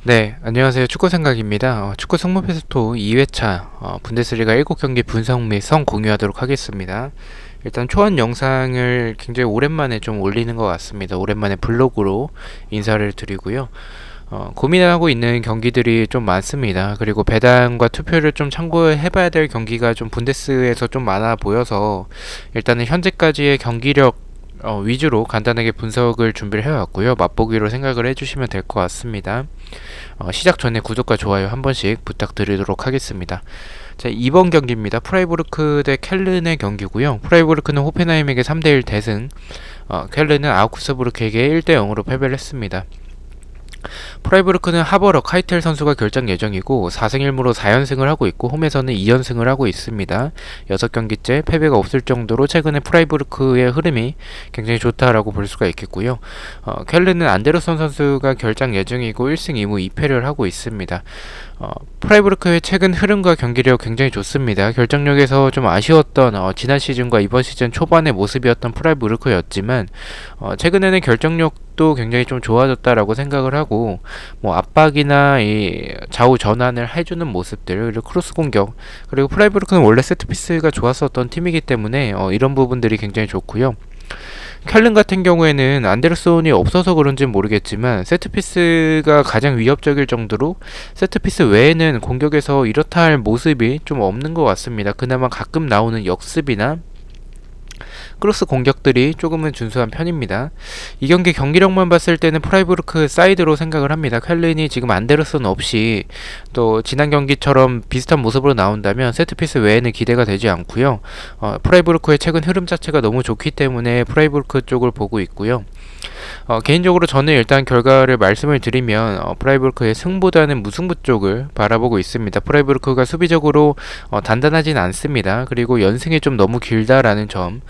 네, 안녕하세요. 축구생각입니다. 축구 승부패스토 2회차 분데스리가 7경기 분석 및 성 공유하도록 하겠습니다. 일단 초안 영상을 굉장히 오랜만에 좀 올리는 것 같습니다. 오랜만에 블로그로 인사를 드리고요. 고민하고 있는 경기들이 좀 많습니다. 그리고 배당과 투표를 좀 참고해봐야 될 경기가 좀 분데스에서 좀 많아 보여서 일단은 현재까지의 경기력 위주로 간단하게 분석을 준비를 해왔고요. 맛보기로 생각을 해주시면 될 것 같습니다. 시작 전에 구독과 좋아요 한 번씩 부탁드리도록 하겠습니다. 자, 이번 경기입니다. 프라이부르크 대 켈른의 경기고요. 프라이부르크는 호펜하임에게 3대1 대승, 켈른은 아우크스부르크에게 1대0으로 패배를 했습니다. 프라이부르크는 하버러 카이텔 선수가 결장 예정이고 4승 1무로 4연승을 하고 있고 홈에서는 2연승을 하고 있습니다. 6경기째 패배가 없을 정도로 최근에 프라이부르크의 흐름이 굉장히 좋다라고 볼 수가 있겠고요. 켈른은 안데르손 선수가 결장 예정이고 1승 2무 2패를 하고 있습니다. 프라이부르크의 최근 흐름과 경기력 굉장히 좋습니다. 결정력에서 좀 아쉬웠던 지난 시즌과 이번 시즌 초반의 모습이었던 프라이부르크였지만 최근에는 결정력도 굉장히 좀 좋아졌다라고 생각을 하고 압박이나 이 좌우 전환을 해주는 모습들 그리고 크로스 공격 그리고 프라이부르크는 원래 세트피스가 좋았었던 팀이기 때문에 이런 부분들이 굉장히 좋고요. 켈른 같은 경우에는 안데르손이 없어서 그런지는 모르겠지만 세트피스가 가장 위협적일 정도로 세트피스 외에는 공격에서 이렇다 할 모습이 좀 없는 것 같습니다. 그나마 가끔 나오는 역습이나 크로스 공격들이 조금은 준수한 편입니다. 이 경기 경기력만 봤을 때는 프라이부르크 사이드로 생각을 합니다. 켈른이 지금 안데르슨 없이 또 지난 경기처럼 비슷한 모습으로 나온다면 세트피스 외에는 기대가 되지 않고요. 프라이부르크의 최근 흐름 자체가 너무 좋기 때문에 프라이부르크 쪽을 보고 있고요. 개인적으로 저는 일단 결과를 말씀을 드리면 프라이부르크의 승보다는 무승부 쪽을 바라보고 있습니다. 프라이부르크가 수비적으로 단단하진 않습니다. 그리고 연승이 좀 너무 길다라는 점.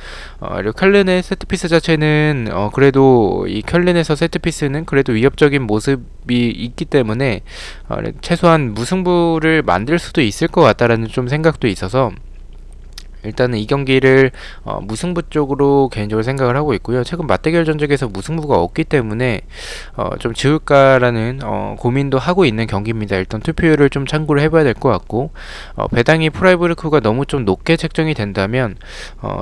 그리고 켈른의 세트피스 자체는 그래도 이 켈른에서 세트피스는 그래도 위협적인 모습이 있기 때문에 최소한 무승부를 만들 수도 있을 것 같다라는 좀 생각도 있어서 일단은 이 경기를 무승부 쪽으로 개인적으로 생각을 하고 있고요. 최근 맞대결 전적에서 무승부가 없기 때문에 좀 지울까라는 고민도 하고 있는 경기입니다. 일단 투표율을 좀 참고를 해봐야 될 것 같고 배당이 프라이부르크가 너무 좀 높게 책정이 된다면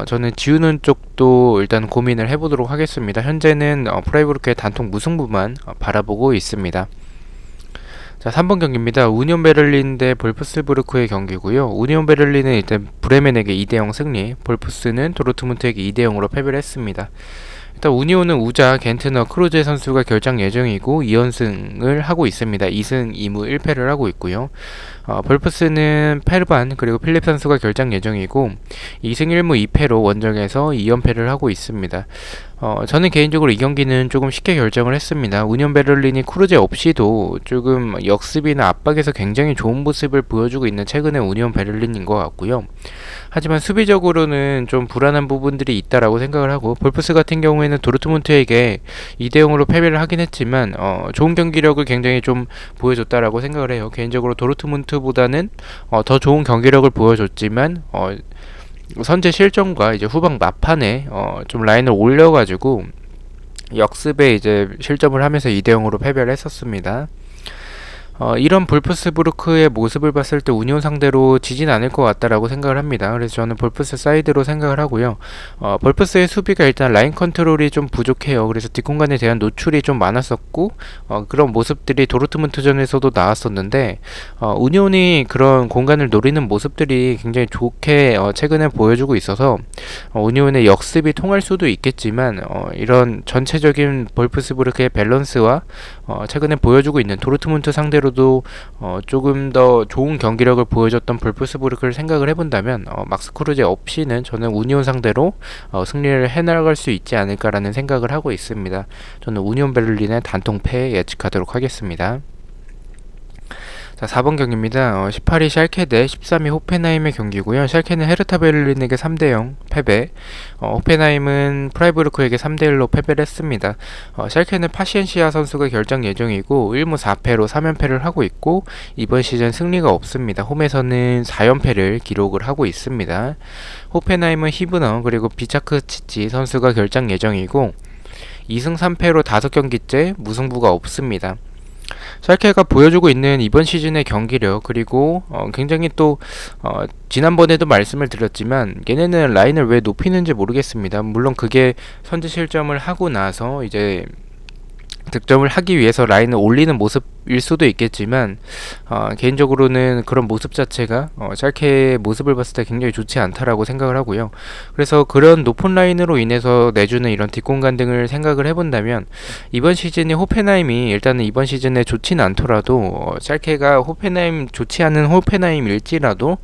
저는 지우는 쪽도 일단 고민을 해보도록 하겠습니다. 현재는 프라이부르크의 단통 무승부만 바라보고 있습니다. 자, 3번 경기입니다. 우니온 베를린 대 볼프스부르크의 경기고요. 우니온 베를린은 일단 브레멘에게 2대0 승리, 볼프스는 도르트문트에게 2대0으로 패배를 했습니다. 일단 우니온은 우자, 겐트너, 크루제 선수가 결장 예정이고 2연승을 하고 있습니다. 2승 2무 1패를 하고 있고요. 볼프스는 페르반 그리고 필립 선수가 결장 예정이고 2승 1무 2패로 원정에서 2연패를 하고 있습니다. 저는 개인적으로 이 경기는 조금 쉽게 결정을 했습니다. 우니온 베를린이 크루제 없이도 조금 역습이나 압박에서 굉장히 좋은 모습을 보여주고 있는 최근의 우니온 베를린인 것 같고요. 하지만 수비적으로는 좀 불안한 부분들이 있다라고 생각을 하고 볼프스 같은 경우에는 도르트문트에게 2대0으로 패배를 하긴 했지만 좋은 경기력을 굉장히 좀 보여줬다라고 생각을 해요. 개인적으로 도르트문트보다는 더 좋은 경기력을 보여줬지만 선제 실점과 이제 후방 막판에 좀 라인을 올려가지고 역습에 이제 실점을 하면서 2대0으로 패배를 했었습니다. 이런 볼프스부르크의 모습을 봤을 때 우니온 상대로 지진 않을 것 같다라고 생각을 합니다. 그래서 저는 볼프스 사이드로 생각을 하고요. 볼프스의 수비가 일단 라인 컨트롤이 좀 부족해요. 그래서 뒷공간에 대한 노출이 좀 많았었고 그런 모습들이 도르트문트전에서도 나왔었는데 우니온이 그런 공간을 노리는 모습들이 굉장히 좋게 최근에 보여주고 있어서 우니온의 역습이 통할 수도 있겠지만 이런 전체적인 볼프스부르크의 밸런스와 최근에 보여주고 있는 도르트문트 상대로 도 조금 더 좋은 경기력을 보여줬던 볼프스부르크를 생각을 해본다면 막스 크루제 없이는 저는 우니온 상대로 승리를 해나갈 수 있지 않을까라는 생각을 하고 있습니다. 저는 우니온 베를린의 단통패 예측하도록 하겠습니다. 자, 4번 경기입니다. 18위 샬케 대 13위 호펜하임의 경기고요. 샬케는 헤르타 베를린에게 3대0 패배, 호펜하임은 프라이부르크에게 3대1로 패배를 했습니다. 샬케는 파시엔시아 선수가 결장 예정이고 1무 4패로 3연패를 하고 있고 이번 시즌 승리가 없습니다. 홈에서는 4연패를 기록을 하고 있습니다. 호펜하임은 히브너 그리고 비차크치치 선수가 결장 예정이고 2승 3패로 5경기째 무승부가 없습니다. 샬케가 보여주고 있는 이번 시즌의 경기력, 그리고 굉장히 또 지난번에도 말씀을 드렸지만 얘네는 라인을 왜 높이는지 모르겠습니다. 물론 그게 선제 실점을 하고 나서 이제 득점을 하기 위해서 라인을 올리는 모습일 수도 있겠지만 개인적으로는 그런 모습 자체가 샬케의 모습을 봤을 때 굉장히 좋지 않다라고 생각을 하고요. 그래서 그런 높은 라인으로 인해서 내주는 이런 뒷공간 등을 생각을 해본다면 이번 시즌에 호펜하임이 일단은 이번 시즌에 좋지는 않더라도 샬케가 호펜하임 좋지 않은 호펜하임일지라도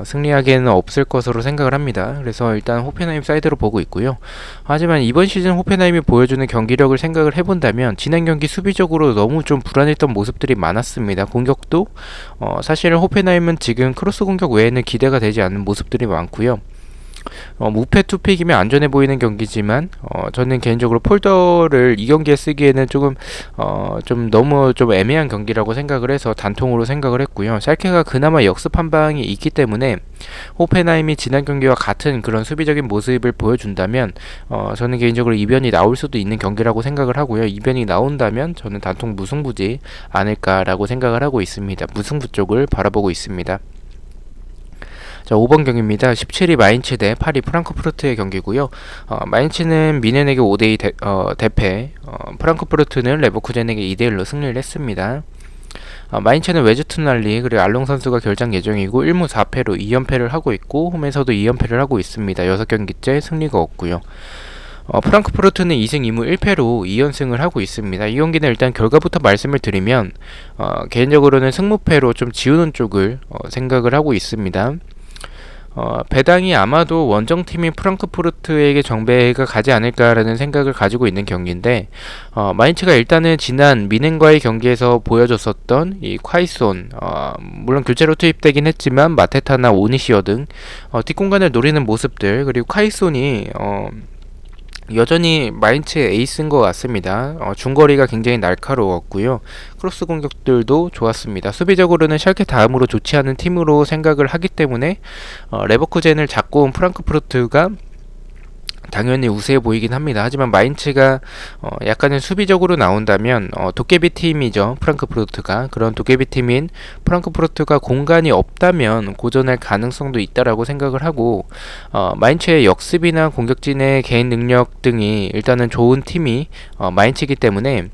승리하기에는 없을 것으로 생각을 합니다. 그래서 일단 호펜하임 사이드로 보고 있고요. 하지만 이번 시즌 호펜하임이 보여주는 경기력을 생각을 해본다면 지난 경기 수비적으로 너무 좀 불안했던 모습들이 많았습니다. 공격도 사실 호펜하임은 지금 크로스 공격 외에는 기대가 되지 않는 모습들이 많고요. 무패 투픽이면 안전해 보이는 경기지만 저는 개인적으로 폴더를 이 경기에 쓰기에는 조금 좀 너무 좀 애매한 경기라고 생각을 해서 단통으로 생각을 했고요. 샬케가 그나마 역습 한 방이 있기 때문에 호펜하임이 지난 경기와 같은 그런 수비적인 모습을 보여준다면 저는 개인적으로 이변이 나올 수도 있는 경기라고 생각을 하고요. 이변이 나온다면 저는 단통 무승부지 않을까라고 생각을 하고 있습니다. 무승부 쪽을 바라보고 있습니다. 자, 5번 경기입니다. 17위 마인츠 대 8위 프랑크푸르트의 경기고요. 마인츠는 미넨에게 5대2 대패, 프랑크푸르트는 레버쿠젠에게 2대1로 승리를 했습니다. 마인츠는 웨즈투날리 그리고 알롱 선수가 결장 예정이고 1무 4패로 2연패를 하고 있고 홈에서도 2연패를 하고 있습니다. 6경기째 승리가 없고요. 프랑크푸르트는 2승 2무 1패로 2연승을 하고 있습니다. 이 경기는 일단 결과부터 말씀을 드리면 개인적으로는 승무패로 좀 지우는 쪽을 생각을 하고 있습니다. 배당이 아마도 원정팀인 프랑크푸르트에게 정배가 가지 않을까라는 생각을 가지고 있는 경기인데 마인츠가 일단은 지난 미넨과의 경기에서 보여줬었던 이 콰이손 물론 교체로 투입되긴 했지만 마테타나 오니시어 등 뒷공간을 노리는 모습들, 그리고 콰이손이 여전히 마인츠의 에이스인 것 같습니다. 중거리가 굉장히 날카로웠고요. 크로스 공격들도 좋았습니다. 수비적으로는 샬케 다음으로 좋지 않은 팀으로 생각을 하기 때문에 레버쿠젠을 잡고 온 프랑크푸르트가 당연히 우세해 보이긴 합니다. 하지만 마인츠가 약간은 수비적으로 나온다면 도깨비 팀이죠. 프랑크푸르트가. 그런 도깨비 팀인 프랑크푸르트가 공간이 없다면 고전할 가능성도 있다라고 생각을 하고 마인츠의 역습이나 공격진의 개인 능력 등이 일단은 좋은 팀이 마인츠이기 때문에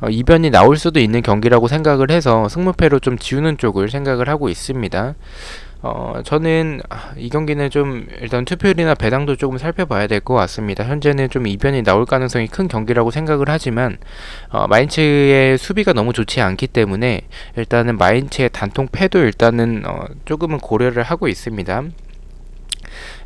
이변이 나올 수도 있는 경기라고 생각을 해서 승무패로 좀 지우는 쪽을 생각을 하고 있습니다. 저는 이 경기는 좀 일단 투표율이나 배당도 조금 살펴봐야 될 것 같습니다. 현재는 좀 이변이 나올 가능성이 큰 경기라고 생각을 하지만 마인츠의 수비가 너무 좋지 않기 때문에 일단은 마인츠의 단통 패도 일단은 조금은 고려를 하고 있습니다.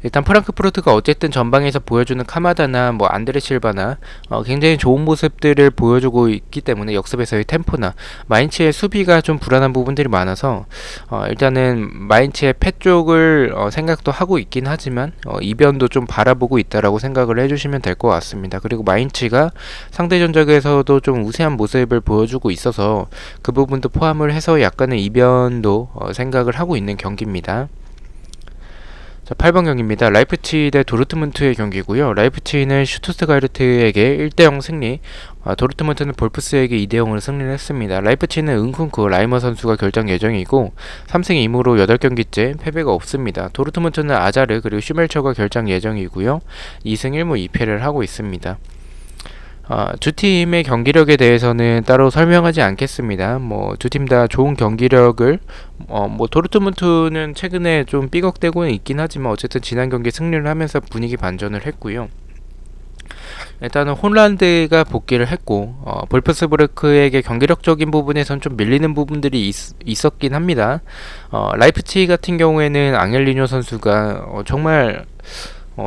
일단 프랑크푸르트가 어쨌든 전방에서 보여주는 카마다나 뭐 안드레 실바나 굉장히 좋은 모습들을 보여주고 있기 때문에 역습에서의 템포나 마인츠의 수비가 좀 불안한 부분들이 많아서 일단은 마인츠의 패 쪽을 생각도 하고 있긴 하지만 이변도 좀 바라보고 있다라고 생각을 해주시면 될 것 같습니다. 그리고 마인츠가 상대 전적에서도 좀 우세한 모습을 보여주고 있어서 그 부분도 포함을 해서 약간의 이변도 생각을 하고 있는 경기입니다. 자, 8번 경기입니다. 라이프치히 대 도르트문트의 경기고요. 라이프치히는 슈투트가르트에게 1대0 승리, 도르트문트는 볼프스에게 2대0으로 승리를 했습니다. 라이프치히는 은쿤쿠 라이머 선수가 결장 예정이고 3승 2무로 8경기째 패배가 없습니다. 도르트문트는 아자르 그리고 슈멜처가 결장 예정이고요. 2승 1무 2패를 하고 있습니다. 두 팀의 경기력에 대해서는 따로 설명하지 않겠습니다. 두 팀 다 좋은 경기력을 도르트문트는 최근에 좀 삐걱대고는 있긴 하지만 어쨌든 지난 경기 승리를 하면서 분위기 반전을 했고요. 일단은 홀란드가 복귀를 했고 볼프스부르크에게 경기력적인 부분에선 좀 밀리는 부분들이 있었긴 합니다. 라이프치히 같은 경우에는 앙헬리뇨 선수가 정말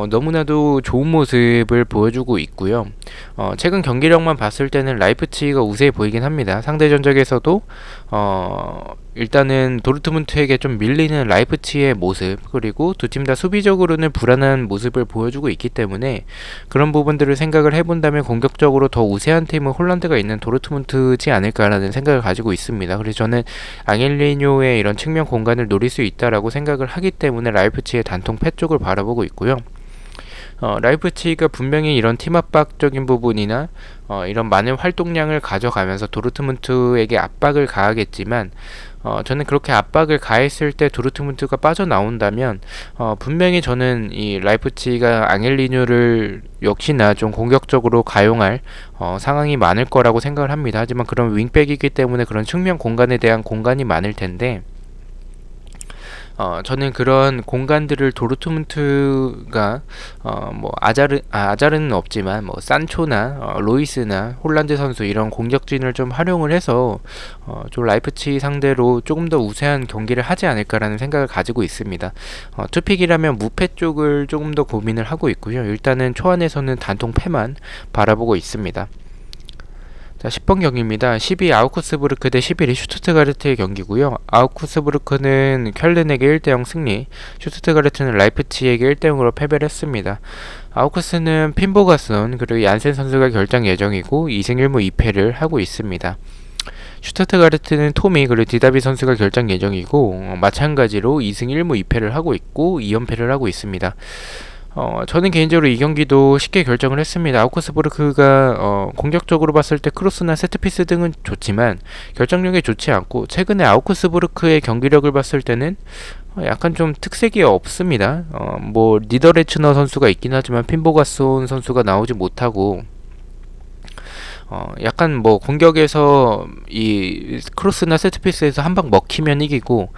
너무나도 좋은 모습을 보여주고 있고요. 최근 경기력만 봤을 때는 라이프치히가 우세해 보이긴 합니다. 상대 전적에서도 일단은 도르트문트에게 좀 밀리는 라이프치히의 모습, 그리고 두 팀 다 수비적으로는 불안한 모습을 보여주고 있기 때문에 그런 부분들을 생각을 해본다면 공격적으로 더 우세한 팀은 홀란드가 있는 도르트문트지 않을까라는 생각을 가지고 있습니다. 그래서 저는 앙헬리뇨의 이런 측면 공간을 노릴 수 있다라고 생각을 하기 때문에 라이프치히의 단통 패 쪽을 바라보고 있고요. 라이프치히가 분명히 이런 팀 압박적인 부분이나 이런 많은 활동량을 가져가면서 도르트문트에게 압박을 가하겠지만 저는 그렇게 압박을 가했을 때 도르트문트가 빠져나온다면 분명히 저는 이 라이프치히가 앙헬리뉴를 역시나 좀 공격적으로 가용할 상황이 많을 거라고 생각을 합니다. 하지만 그런 윙백이기 때문에 그런 측면 공간에 대한 공간이 많을 텐데 저는 그런 공간들을 도르트문트가 뭐 아자르는 없지만 뭐 산초나 로이스나 홀란드 선수 이런 공격진을 좀 활용을 해서 좀 라이프치히 상대로 조금 더 우세한 경기를 하지 않을까라는 생각을 가지고 있습니다. 투픽이라면 무패 쪽을 조금 더 고민을 하고 있고요. 일단은 초안에서는 단통 패만 바라보고 있습니다. 자, 10번 경기입니다. 12 아우크스부르크 대 11이 슈투트가르트의 경기고요. 아우크스부르크는 켈른에게 1대0 승리, 슈투트가르트는 라이프치히에게 1대0으로 패배를 했습니다. 아우크스는 핀보가슨 그리고 얀센 선수가 결정 예정이고 2승 1무 2패를 하고 있습니다. 슈투트가르트는 토미 그리고 디다비 선수가 결정 예정이고 마찬가지로 2승 1무 2패를 하고 있고 2연패를 하고 있습니다. 저는 개인적으로 이 경기도 쉽게 결정을 했습니다. 아우크스부르크가 공격적으로 봤을 때 크로스나 세트피스 등은 좋지만 결정력이 좋지 않고 최근에 아우크스부르크의 경기력을 봤을 때는 약간 좀 특색이 없습니다. 뭐 니더레츠너 선수가 있긴 하지만 핀보가손 선수가 나오지 못하고 약간 뭐 공격에서 이 크로스나 세트피스에서 한 방 먹히면 이기고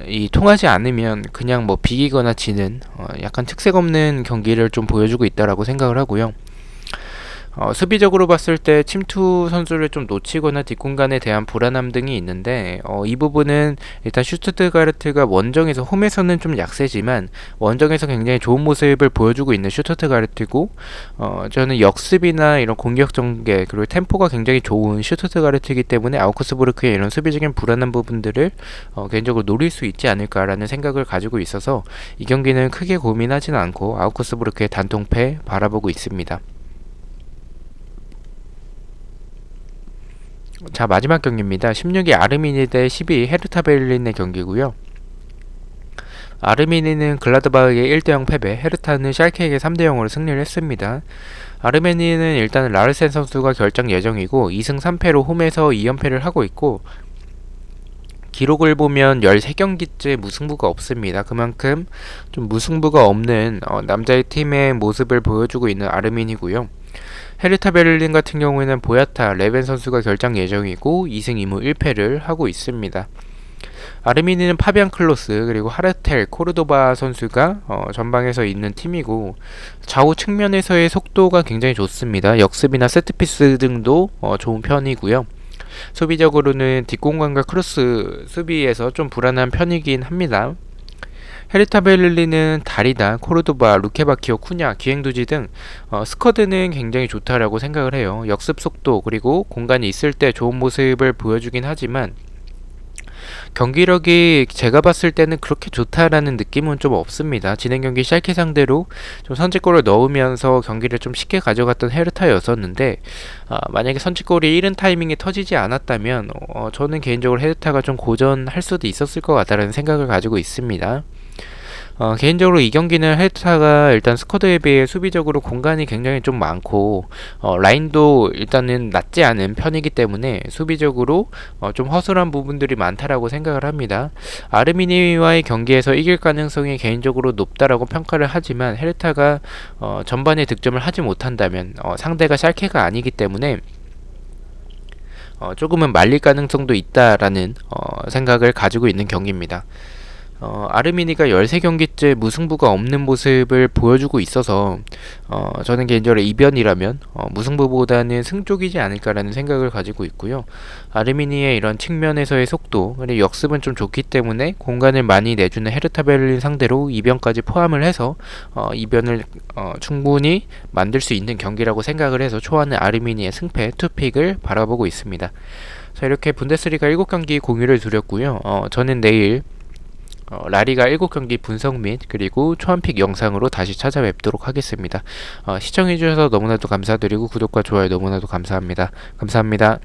이 통하지 않으면 그냥 뭐 비기거나 지는 약간 특색 없는 경기를 좀 보여주고 있다라고 생각을 하고요. 수비적으로 봤을 때 침투 선수를 좀 놓치거나 뒷공간에 대한 불안함 등이 있는데 이 부분은 일단 슈투트가르트가 원정에서 홈에서는 좀 약세지만 원정에서 굉장히 좋은 모습을 보여주고 있는 슈투트가르트고 저는 역습이나 이런 공격 전개 그리고 템포가 굉장히 좋은 슈투트가르트이기 때문에 아우크스부르크의 이런 수비적인 불안한 부분들을 개인적으로 노릴 수 있지 않을까라는 생각을 가지고 있어서 이 경기는 크게 고민하지는 않고 아우크스부르크의 단통패 바라보고 있습니다. 자, 마지막 경기입니다. 16위 아르미니 대 12위 헤르타 베를린의 경기고요. 아르미니는 글라드바흐에게 1대0 패배, 헤르타는 샬케에게 3대0으로 승리를 했습니다. 아르메니는 일단 라르센 선수가 결정 예정이고 2승 3패로 홈에서 2연패를 하고 있고 기록을 보면 13경기째 무승부가 없습니다. 그만큼 좀 무승부가 없는 남자의 팀의 모습을 보여주고 있는 아르미니고요. 헤르타 베를린 같은 경우에는 보야타, 레벤 선수가 결정 예정이고 2승 2무 1패를 하고 있습니다. 아르미니는 파비안 클로스 그리고 하르텔, 코르도바 선수가 전방에서 있는 팀이고 좌우 측면에서의 속도가 굉장히 좋습니다. 역습이나 세트피스 등도 좋은 편이고요. 수비적으로는 뒷공간과 크로스 수비에서 좀 불안한 편이긴 합니다. 헤르타 베를린은 다리다, 코르도바, 루케바키오, 쿠냐, 기행두지 등 스쿼드는 굉장히 좋다라고 생각을 해요. 역습 속도 그리고 공간이 있을 때 좋은 모습을 보여주긴 하지만 경기력이 제가 봤을 때는 그렇게 좋다라는 느낌은 좀 없습니다. 진행 경기 샬케 상대로 좀 선제골을 넣으면서 경기를 좀 쉽게 가져갔던 헤르타였었는데 만약에 선제골이 이른 타이밍에 터지지 않았다면 저는 개인적으로 헤르타가 좀 고전할 수도 있었을 것 같다는 생각을 가지고 있습니다. 개인적으로 이 경기는 헤르타가 일단 스쿼드에 비해 수비적으로 공간이 굉장히 좀 많고 라인도 일단은 낮지 않은 편이기 때문에 수비적으로 좀 허술한 부분들이 많다라고 생각을 합니다. 아르미니와의 경기에서 이길 가능성이 개인적으로 높다라고 평가를 하지만 헤르타가 전반에 득점을 하지 못한다면 상대가 샬케가 아니기 때문에 조금은 말릴 가능성도 있다라는 생각을 가지고 있는 경기입니다. 아르미니가 13경기째 무승부가 없는 모습을 보여주고 있어서 저는 개인적으로 이변이라면 무승부보다는 승 쪽이지 않을까라는 생각을 가지고 있고요. 아르미니의 이런 측면에서의 속도 그리고 역습은 좀 좋기 때문에 공간을 많이 내주는 헤르타 베를린 상대로 이변까지 포함을 해서 이변을 충분히 만들 수 있는 경기라고 생각을 해서 초안은 아르미니의 승패 투픽을 바라보고 있습니다. 자, 이렇게 분데스리가 7경기 공유를 드렸고요. 저는 내일 라리가 7경기 분석 및 그리고 초안픽 영상으로 다시 찾아뵙도록 하겠습니다. 시청해주셔서 너무나도 감사드리고 구독과 좋아요 너무나도 감사합니다. 감사합니다.